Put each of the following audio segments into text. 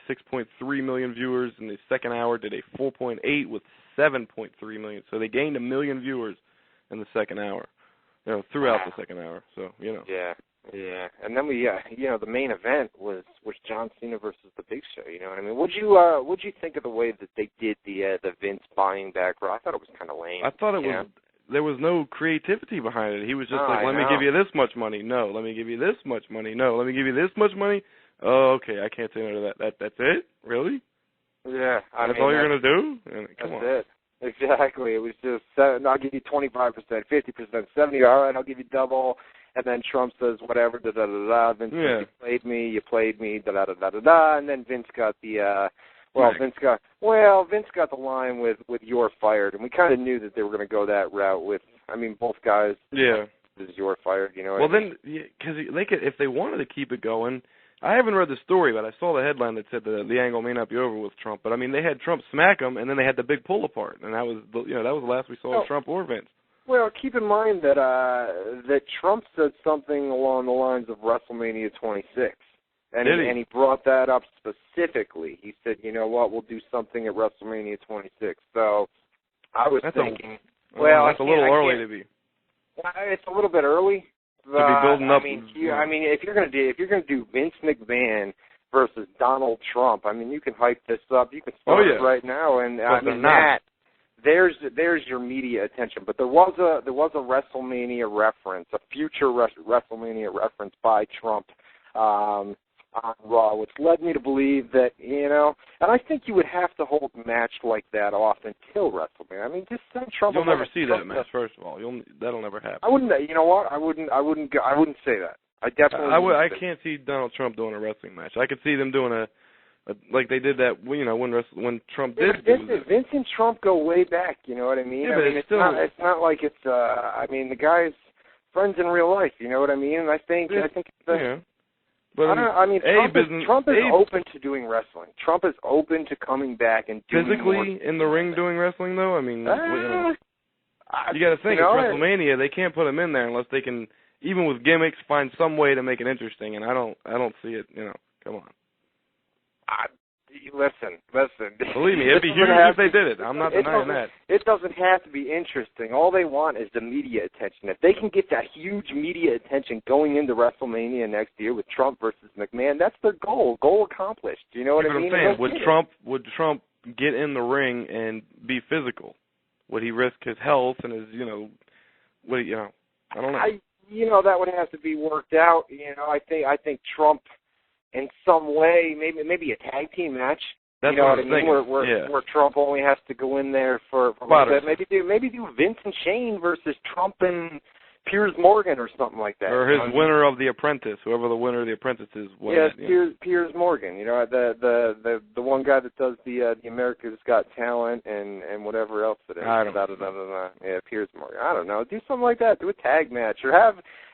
6.3 million viewers, and the second hour did a 4.8 with 7.3 million. So they gained 1 million viewers in the second hour, throughout the second hour. So, Yeah. Yeah, and then we, the main event was John Cena versus the Big Show. You know what I mean? What'd you think of the way that they did the Vince buying back Raw? I thought it was kind of lame. I thought it was. There was no creativity behind it. He was just let me give you this much money. No, let me give you this much money. No, let me give you this much money. Oh, okay, I can't say no to that. That's it? Really? Yeah. That's all you're gonna do? Come on. That's it. Exactly. It was just, I'll give you 25%, 50%, 70%. All right, I'll give you double. And then Trump says whatever, da-da-da-da. Vince says, you played me, da-da-da-da-da. And then Vince got the, Vince got the line with "you're fired." And we kind of knew that they were going to go that route with, both guys. Yeah. "You're fired," Well, then, because they could, if they wanted to keep it going, I haven't read the story, but I saw the headline that said the angle may not be over with Trump. But, they had Trump smack him, and then they had the big pull apart. And that was, that was the last we saw of Trump or Vince. Well, keep in mind that that Trump said something along the lines of WrestleMania 26, and he brought that up specifically. He said, "You know what? We'll do something at WrestleMania 26." So I was thinking, that's a little early to be. It's a little bit early to be building up. If you're going to do Vince McMahon versus Donald Trump, you can hype this up. You can start it right now, and There's your media attention, but there was a WrestleMania reference, a future WrestleMania reference by Trump on Raw, which led me to believe that and I think you would have to hold a match like that off until WrestleMania. Just send Trump. You'll never see that match. First of all, that'll never happen. I wouldn't. You know what? I wouldn't say that. I definitely. I can't see Donald Trump doing a wrestling match. I could see them doing like they did that, when Trump did. Vince and Trump go way back. You know what I mean? Yeah, but it's not like it's. The guy's friends in real life. You know what I mean? And I think. But Trump is open to doing wrestling. Trump is open to coming back and doing physically in the ring doing wrestling, though. You got to think, it's WrestleMania. They can't put him in there unless they can, even with gimmicks, find some way to make it interesting. And I don't see it. Come on. Listen. Believe me, it'd be huge if they did it. I'm not denying that. It doesn't have to be interesting. All they want is the media attention. If they can get that huge media attention going into WrestleMania next year with Trump versus McMahon, that's their goal. Goal accomplished. You know what I mean? I'm saying, would Trump get in the ring and be physical? Would he risk his health and his, I don't know. That would have to be worked out. I think Trump, in some way, maybe a tag team match. That's what I'm thinking. Where Trump only has to go in there for maybe do Vince and Shane versus Trump and Piers Morgan or something like that. Or his winner of The Apprentice, whoever the winner of The Apprentice is. Piers Morgan. The one guy that does the America's Got Talent and whatever else it is. I don't know. Yeah, Piers Morgan. I don't know. Do something like that. Do a tag match, or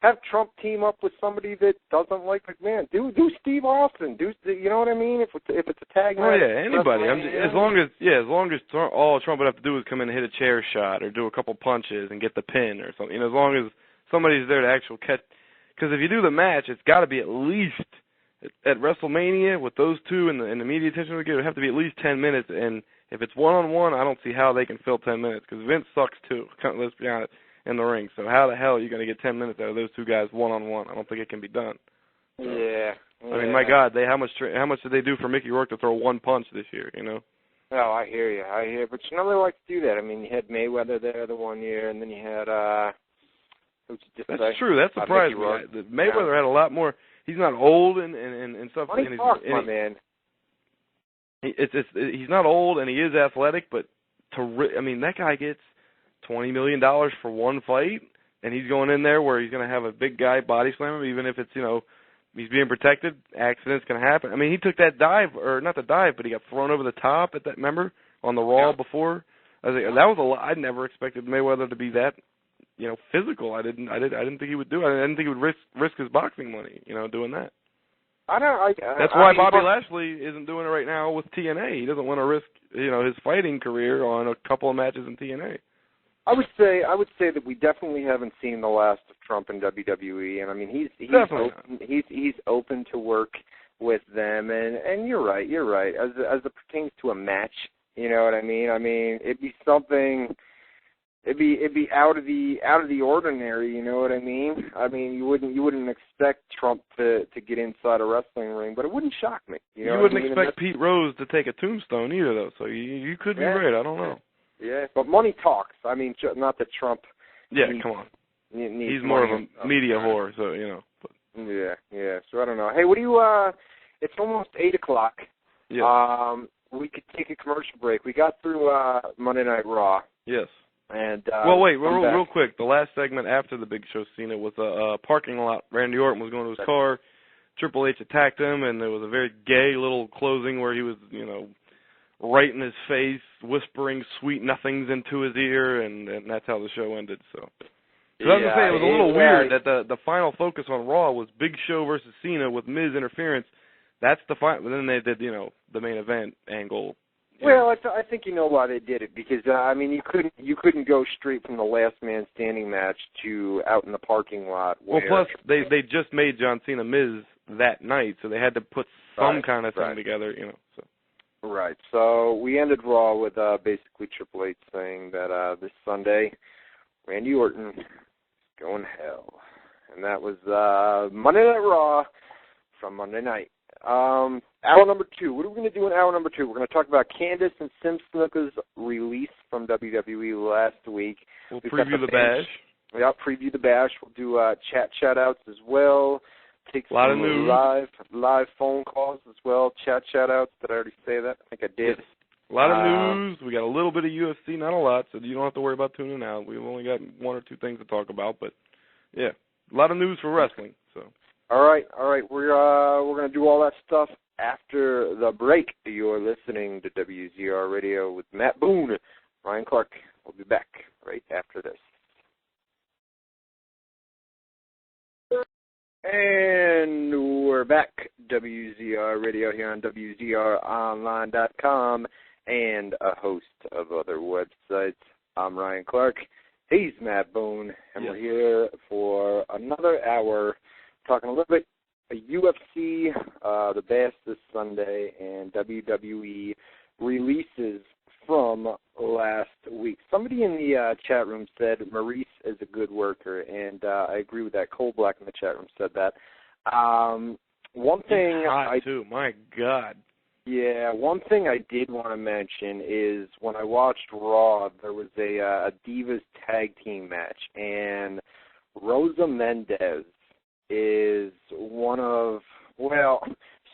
have Trump team up with somebody that doesn't like McMahon. Do Steve Austin. You know what I mean? If it's a tag match. Oh yeah, anybody. As long as all Trump would have to do is come in and hit a chair shot or do a couple punches and get the pin or something. As long as somebody's there to actually catch. Because if you do the match, it's got to be at least at WrestleMania with those two and the media attention we get. It would have to be at least 10 minutes. And if it's one-on-one, I don't see how they can fill 10 minutes because Vince sucks too. Let's be honest. In the ring. So how the hell are you going to get 10 minutes out of those two guys one-on-one? I don't think it can be done. Yeah. My God, how much did they do for Mickey Rourke to throw one punch this year, Oh, I hear you. But they like to do that. You had Mayweather there the one year, and then you had, That's true. That surprised me. Mayweather had a lot more. He's not old and stuff. Money talks, my man. He's not old, and he is athletic, but that guy gets $20 million for one fight, and he's going in there where he's going to have a big guy body slam him, even if it's, he's being protected, accidents can happen. He took that dive, or not the dive, but he got thrown over the top at that, remember, on the Raw before? That was a lot. I never expected Mayweather to be that, physical. I didn't think he would do it. I didn't think he would risk his boxing money, doing that. That's why Bobby Lashley isn't doing it right now with TNA. He doesn't want to risk, his fighting career on a couple of matches in TNA. I would say that we definitely haven't seen the last of Trump in WWE, and he's open to work with them. And you're right. As it pertains to a match, you know what I mean? I mean, it'd be something. It'd be out of the ordinary, you know what I mean? I mean, you wouldn't expect Trump to get inside a wrestling ring, but it wouldn't shock me. You know wouldn't what I mean? expect Pete Rose to take a tombstone either, though. So you could be right. I don't know. Yeah, but money talks. I mean, not that Trump. Yeah, come on. He's more of a media whore, so you know. But. Yeah. So I don't know. Hey, what do you? It's almost 8:00. Yeah. We could take a commercial break. We got through Monday Night Raw. Yes. And well, wait, real quick. The last segment after the Big Show Cena was a parking lot. Randy Orton was going to his car. Triple H attacked him, and there was a very gay little closing where he was, you know, right in his face, whispering sweet nothings into his ear, and that's how the show ended. So I was going to say, it was a little weird that the final focus on Raw was Big Show versus Cena with Miz interference. That's the final. But then they did, you know, the main event angle. Well, I think you know why they did it, because I mean you couldn't go straight from the last man standing match to out in the parking lot. Well, plus they just made John Cena Miz that night, so they had to put some kind of thing together, you know. So. Right. So we ended Raw with basically Triple H saying that this Sunday Randy Orton is going to hell, and that was Monday Night Raw from Monday night. Hour number 2. What are we going to do in hour number 2? We're going to talk about Candice and Sim Snuka's release from WWE last week. We'll preview the bash. Yeah, preview the bash. We'll do chat shout-outs as well. Take a lot of news. Live phone calls as well. Chat shout-outs. Did I already say that? I think I did. A lot of news. We got a little bit of UFC, not a lot, so you don't have to worry about tuning out. We've only got 1 or 2 things to talk about, but yeah, a lot of news for wrestling. So. All right. We're going to do all that stuff after the break. You're listening to WZR Radio with Matt Boone, Ryan Clark. We'll be back right after this. And we're back. WZR Radio here on WZROnline.com and a host of other websites. I'm Ryan Clark. He's Matt Boone, and We're here for another hour talking a little bit of UFC, the bash this Sunday, and WWE releases from last week. Somebody in the chat room said Maurice is a good worker, and I agree with that. Cole Black in the chat room said that. One thing too. My God. Yeah, one thing I did want to mention is when I watched Raw, there was a Divas tag team match, and Rosa Mendez is one of, well,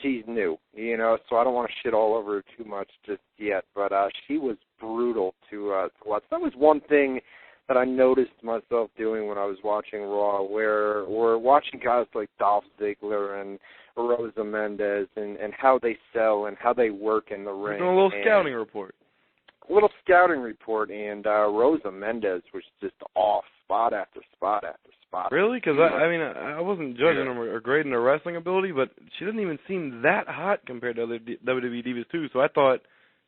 she's new, you know, so I don't want to shit all over her too much just yet, but she was brutal to watch. That was one thing that I noticed myself doing when I was watching Raw, where we're watching guys like Dolph Ziggler and Rosa Mendez and how they sell and how they work in the ring. A little scouting report. And Rosa Mendez was just off spot after spot after spot. Really? Because, I wasn't judging her or grading her wrestling ability, but she didn't even seem that hot compared to other WWE Divas, too, so I thought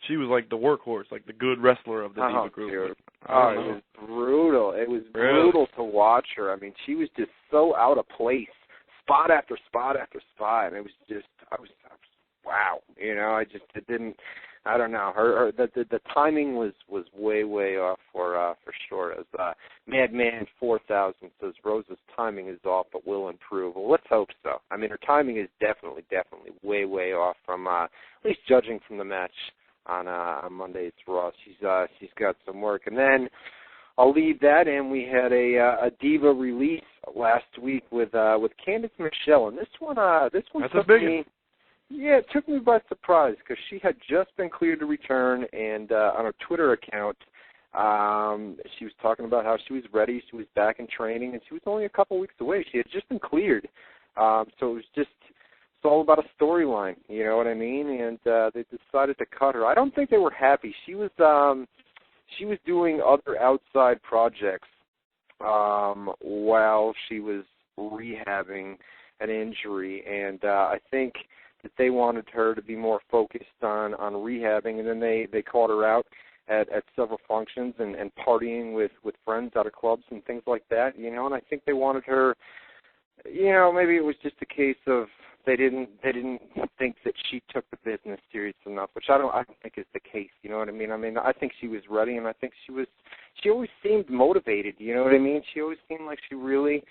she was like the workhorse, like the good wrestler of the Diva group. It was brutal. It was brutal to watch her. I mean, she was just so out of place, spot after spot after spot, and it was just, I was wow. You know, it didn't, I don't know. The timing was way off for sure. As Madman 4000 says, Rosa's timing is off, but will improve. Well, let's hope so. I mean, her timing is definitely way off from at least judging from the match on Monday's Raw. She's got some work, and then I'll leave that. And we had a Diva release last week with Candice Michelle, and this one That's took a big me. Yeah, it took me by surprise because she had just been cleared to return, and on her Twitter account, she was talking about how she was ready, she was back in training, and she was only a couple weeks away. She had just been cleared, so it's all about a storyline, you know what I mean? And they decided to cut her. I don't think they were happy. She was doing other outside projects while she was rehabbing an injury, and I think that they wanted her to be more focused on rehabbing, and then they called her out at several functions and partying with friends out of clubs and things like that, you know, and I think they wanted her, you know, maybe it was just a case of they didn't think that she took the business serious enough, which I don't think is the case. You know what I mean? I think she was ready, and I think she always seemed motivated. You know what I mean? She always seemed like she really